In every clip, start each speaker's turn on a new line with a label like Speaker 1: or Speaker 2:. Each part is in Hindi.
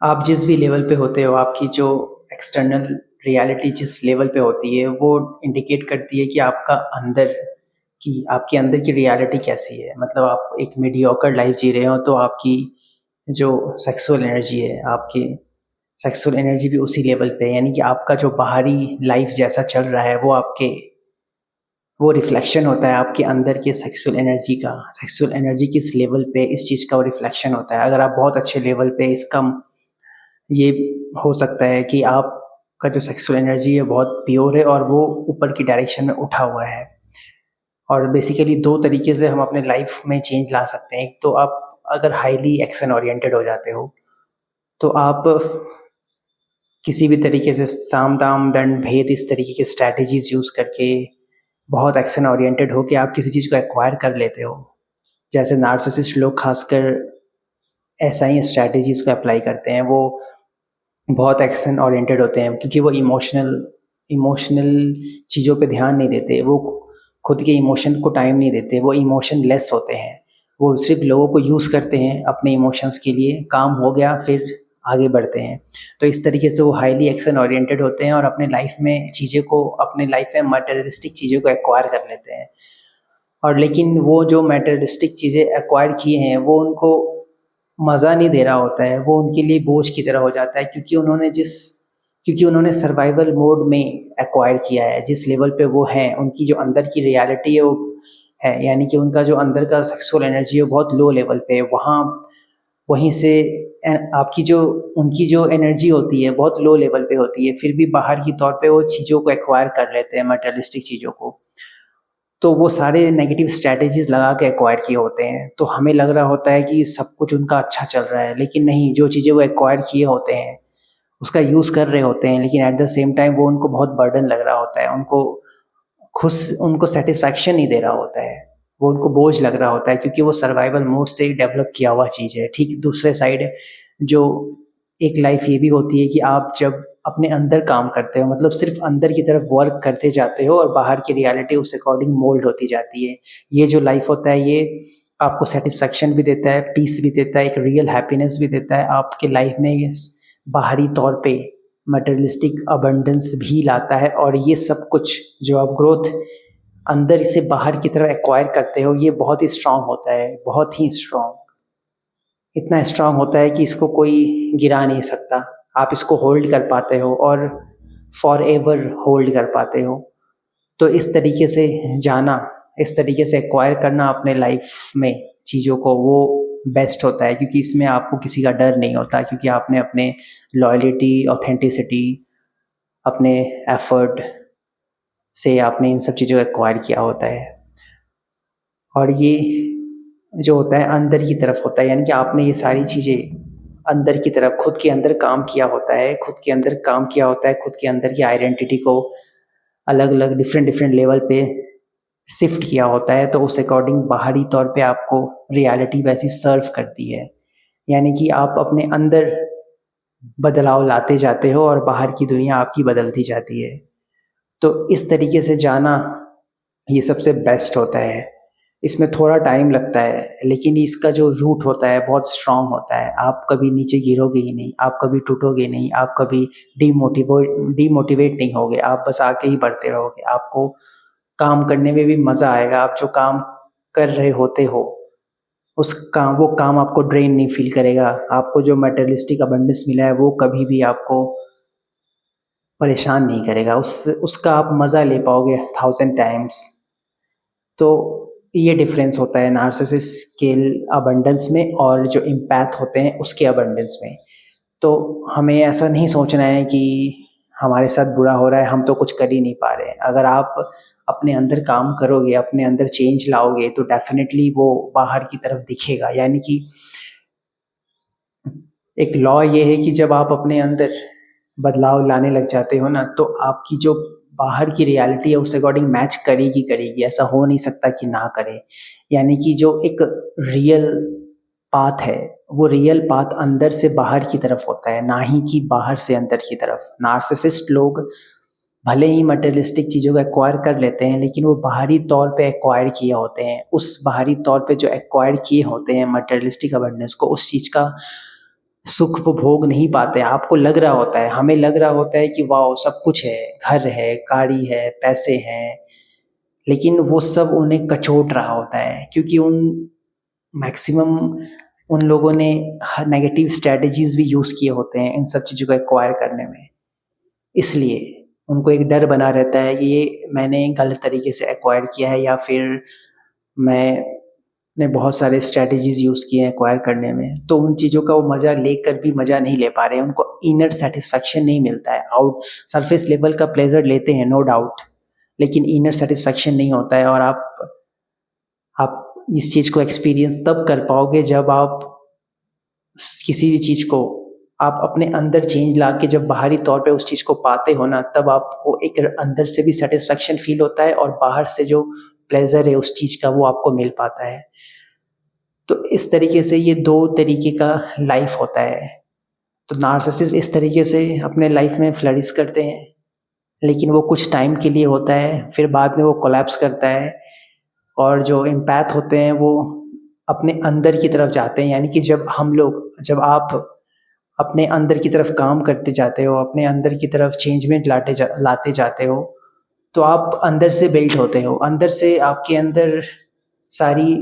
Speaker 1: आप जिस भी लेवल पे होते हो, आपकी जो एक्सटर्नल रियलिटी जिस लेवल पे होती है, वो इंडिकेट करती है कि आपके अंदर की रियलिटी कैसी है। मतलब आप एक मीडियोकर लाइफ जी रहे हो, तो आपकी जो सेक्सुअल एनर्जी है, आपकी सेक्सुअल एनर्जी भी उसी लेवल पे है। यानी कि आपका जो बाहरी लाइफ जैसा चल रहा है, वो रिफ्लेक्शन होता है आपके अंदर के सेक्सुअल एनर्जी का। सेक्सुअल एनर्जी किस लेवल पे, इस चीज़ का वो रिफ्लेक्शन होता है। अगर आप बहुत अच्छे लेवल पे, इसका ये हो सकता है कि आपका जो सेक्सुअल एनर्जी है बहुत प्योर है और वो ऊपर की डायरेक्शन में उठा हुआ है। और बेसिकली 2 तरीके से हम अपने लाइफ में चेंज ला सकते हैं। एक तो आप अगर हाईली एक्शन ओरिएंटेड हो जाते हो, तो आप किसी भी तरीके से साम, दाम, दंड, भेद इस तरीके की स्ट्रैटेजीज़ यूज़ करके बहुत एक्शन ओरिएंटेड होके आप किसी चीज़ को एक्वायर कर लेते हो। जैसे नार्सिसिस्ट लोग खासकर ऐसा ही स्ट्रैटेजीज़ को अप्लाई करते हैं। वो बहुत एक्शन ओरिएंटेड होते हैं क्योंकि वो इमोशनल इमोशनल चीज़ों पे ध्यान नहीं देते। वो खुद के इमोशन को टाइम नहीं देते। वो इमोशन लेस होते हैं। वो सिर्फ लोगों को यूज़ करते हैं अपने इमोशंस के लिए। काम हो गया फिर आगे बढ़ते हैं। तो इस तरीके से वो हाईली एक्शन ओरिएंटेड होते हैं और अपने लाइफ में मटेरियलिस्टिक चीज़ों को एक्वायर कर लेते हैं। और लेकिन वो जो मटेरियलिस्टिक चीज़ें एक्वायर किए हैं, वो उनको मज़ा नहीं दे रहा होता है। वो उनके लिए बोझ की तरह हो जाता है क्योंकि उन्होंने सर्वाइवल मोड में एक्वायर किया है। जिस लेवल पे वो हैं, उनकी जो अंदर की रियलिटी है वो है, यानी कि उनका जो अंदर का सेक्सुअल एनर्जी है वो बहुत लो लेवल पे है। वहीं से आपकी जो उनकी जो एनर्जी होती है बहुत लो लेवल पे होती है, फिर भी बाहर की तौर पे वो चीज़ों को एक्वायर कर लेते हैं, मटेरियलिस्टिक चीज़ों को। तो वो सारे नेगेटिव स्ट्रैटेजीज़ लगा के एक्वायर किए होते हैं। तो हमें लग रहा होता है कि सब कुछ उनका अच्छा चल रहा है, लेकिन नहीं, जो चीज़ें वो एक्वायर किए होते हैं, उसका यूज़ कर रहे होते हैं, लेकिन एट द सेम टाइम वो उनको बहुत बर्डन लग रहा होता है। उनको सैटिस्फैक्शन नहीं दे रहा होता है। वो उनको बोझ लग रहा होता है क्योंकि वो सर्वाइवल मोड से ही डेवलप किया हुआ चीज़ है। ठीक दूसरे साइड जो एक लाइफ़ ये भी होती है कि आप जब अपने अंदर काम करते हो, मतलब सिर्फ़ अंदर की तरफ वर्क करते जाते हो और बाहर की रियलिटी उस अकॉर्डिंग मोल्ड होती जाती है। ये जो लाइफ़ होता है, ये आपको सैटिस्फैक्शन भी देता है, पीस भी देता है, एक रियल हैप्पीनेस भी देता है। आपके लाइफ़ में ये बाहरी तौर पे मटेरियलिस्टिक अबंडेंस भी लाता है। और ये सब कुछ जो आप ग्रोथ अंदर से बाहर की तरफ एक्वायर करते हो, ये बहुत ही स्ट्रांग होता है, बहुत ही स्ट्रांग। इतना स्ट्रांग होता है कि इसको कोई गिरा नहीं सकता। आप इसको होल्ड कर पाते हो और फॉरएवर होल्ड कर पाते हो। तो इस तरीके से जाना, इस तरीके से एक्वायर करना अपने लाइफ में चीज़ों को, वो बेस्ट होता है क्योंकि इसमें आपको किसी का डर नहीं होता, क्योंकि आपने अपने लॉयल्टी, ऑथेंटिसिटी, अपने एफर्ट से आपने इन सब चीज़ों को एक्वायर किया होता है। और ये जो होता है अंदर की तरफ होता है, यानी कि आपने ये सारी चीज़ें अंदर की तरफ खुद के अंदर काम किया होता है, खुद के अंदर काम किया होता है, खुद के अंदर की आइडेंटिटी को अलग-अलग डिफरेंट-डिफरेंट लेवल पे शिफ्ट किया होता है। तो उस अकॉर्डिंग बाहरी तौर पे आपको रियलिटी वैसी सर्व करती है। यानी कि आप अपने अंदर बदलाव लाते जाते हो और बाहर की दुनिया आपकी बदलती जाती है। तो इस तरीके से जाना ये सबसे बेस्ट होता है। इसमें थोड़ा टाइम लगता है, लेकिन इसका जो रूट होता है बहुत स्ट्रॉन्ग होता है। आप कभी नीचे गिरोगे ही नहीं, आप कभी टूटोगे नहीं, आप कभी डिमोटिवेट नहीं होगे, आप बस आगे ही बढ़ते रहोगे। आपको काम करने में भी मज़ा आएगा। आप जो काम कर रहे होते हो, वो काम आपको ड्रेन नहीं फ़ील करेगा। आपको जो मटेरियलिस्टिक अबंडेंस मिला है, वो कभी भी आपको परेशान नहीं करेगा। उसका आप मज़ा ले पाओगे 1000 टाइम्स। तो ये डिफरेंस होता है नार्सिसिस्ट के अबंडेंस में और जो एम्पैथ होते हैं उसके अबंडेंस में। तो हमें ऐसा नहीं सोचना है कि हमारे साथ बुरा हो रहा है, हम तो कुछ कर ही नहीं पा रहे हैं। अगर आप अपने अंदर काम करोगे, अपने अंदर चेंज लाओगे, तो डेफ़िनेटली वो बाहर की तरफ दिखेगा। यानी कि एक लॉ ये है कि जब आप अपने अंदर बदलाव लाने लग जाते हो ना, तो आपकी जो बाहर की रियलिटी है उस अकॉर्डिंग मैच करेगी। ऐसा हो नहीं सकता कि ना करे। यानी कि जो एक रियल पाथ है, वो रियल पाथ अंदर से बाहर की तरफ होता है, ना ही कि बाहर से अंदर की तरफ। नार्सिसिस्ट लोग भले ही मटेरियलिस्टिक चीज़ों को एक्वायर कर लेते हैं, लेकिन वो बाहरी तौर पे एक्वायर किए होते हैं। उस बाहरी तौर पे जो एक्वायर किए होते हैं मटेरियलिस्टिक अवेयरनेस को, उस चीज़ का सुख वो भोग नहीं पाते। आपको लग रहा होता है, हमें लग रहा होता है कि वॉव! सब कुछ है, घर है, गाड़ी है, पैसे हैं, लेकिन वो सब उन्हें कचोट रहा होता है क्योंकि उन मैक्सिमम उन लोगों ने नेगेटिव स्ट्रैटेजीज़ भी यूज़ किए होते हैं इन सब चीज़ों को एक्वायर करने में। इसलिए उनको एक डर बना रहता है कि ये मैंने गलत तरीके से एक्वायर किया है या फिर मैंने बहुत सारे स्ट्रैटेजीज़ यूज़ किए हैं एक्वायर करने में। तो उन चीज़ों का वो मज़ा लेकर भी मज़ा नहीं ले पा रहे हैं, उनको इनर सैटिस्फैक्शन नहीं मिलता है। आउट सरफेस लेवल का प्लेज़र लेते हैं नो डाउट, लेकिन इनर सैटिस्फैक्शन नहीं होता है और आप इस चीज़ को एक्सपीरियंस तब कर पाओगे जब आप किसी भी चीज़ को आप अपने अंदर चेंज लाके जब बाहरी तौर पे उस चीज़ को पाते हो ना, तब आपको एक अंदर से भी सैटिस्फैक्शन फ़ील होता है और बाहर से जो प्लेज़र है उस चीज़ का वो आपको मिल पाता है। तो इस तरीके से ये 2 तरीके का लाइफ़ होता है। तो नार्सिसिस्ट इस तरीके से अपने लाइफ़ में फ्लरिश करते हैं, लेकिन वो कुछ टाइम के लिए होता है, फिर बाद में वो कोलैप्स करता है और जो एम्पैथ होते हैं वो अपने अंदर की तरफ जाते हैं। यानी कि जब आप अपने अंदर की तरफ काम करते जाते हो, अपने अंदर की तरफ चेंजमेंट लाते जाते हो, तो आप अंदर से बिल्ड होते हो। अंदर से आपके अंदर सारी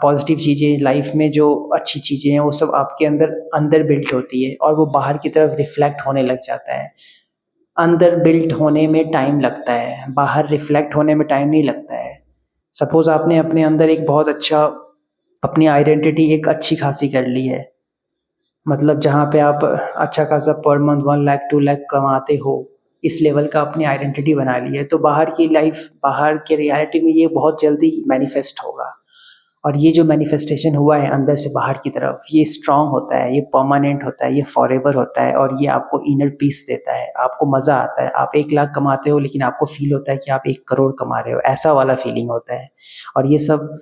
Speaker 1: पॉज़िटिव चीज़ें लाइफ़ में जो अच्छी चीज़ें हैं, वो सब आपके अंदर अंदर बिल्ड होती है और वो बाहर की तरफ रिफ्लेक्ट होने लग जाता है। अंदर बिल्ड होने में टाइम लगता है, बाहर रिफ्लेक्ट होने में टाइम नहीं लगता है। सपोज़ आपने अपने अंदर एक बहुत अच्छा अपनी आइडेंटिटी एक अच्छी खासी कर ली है। मतलब जहाँ पे आप अच्छा खासा पर मंथ 1 लाख 2 लाख कमाते हो, इस लेवल का अपनी आइडेंटिटी बना ली है, तो बाहर की लाइफ़, बाहर के रियलिटी में ये बहुत जल्दी मैनिफेस्ट होगा। और ये जो मैनिफेस्टेशन हुआ है अंदर से बाहर की तरफ, ये स्ट्रॉन्ग होता है, ये परमानेंट होता है, ये फॉरएवर होता है और ये आपको इनर पीस देता है, आपको मज़ा आता है। आप 1 लाख कमाते हो लेकिन आपको फ़ील होता है कि आप 1 करोड़ कमा रहे हो, ऐसा वाला फ़ीलिंग होता है। और ये सब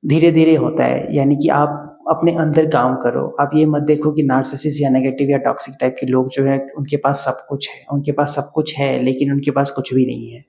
Speaker 1: धीरे-धीरे होता है, यानी कि आप अपने अंदर काम करो। आप ये मत देखो कि नार्सिसिस्ट या नेगेटिव या टॉक्सिक टाइप के लोग जो हैं, उनके पास सब कुछ है, उनके पास सब कुछ है लेकिन उनके पास कुछ भी नहीं है।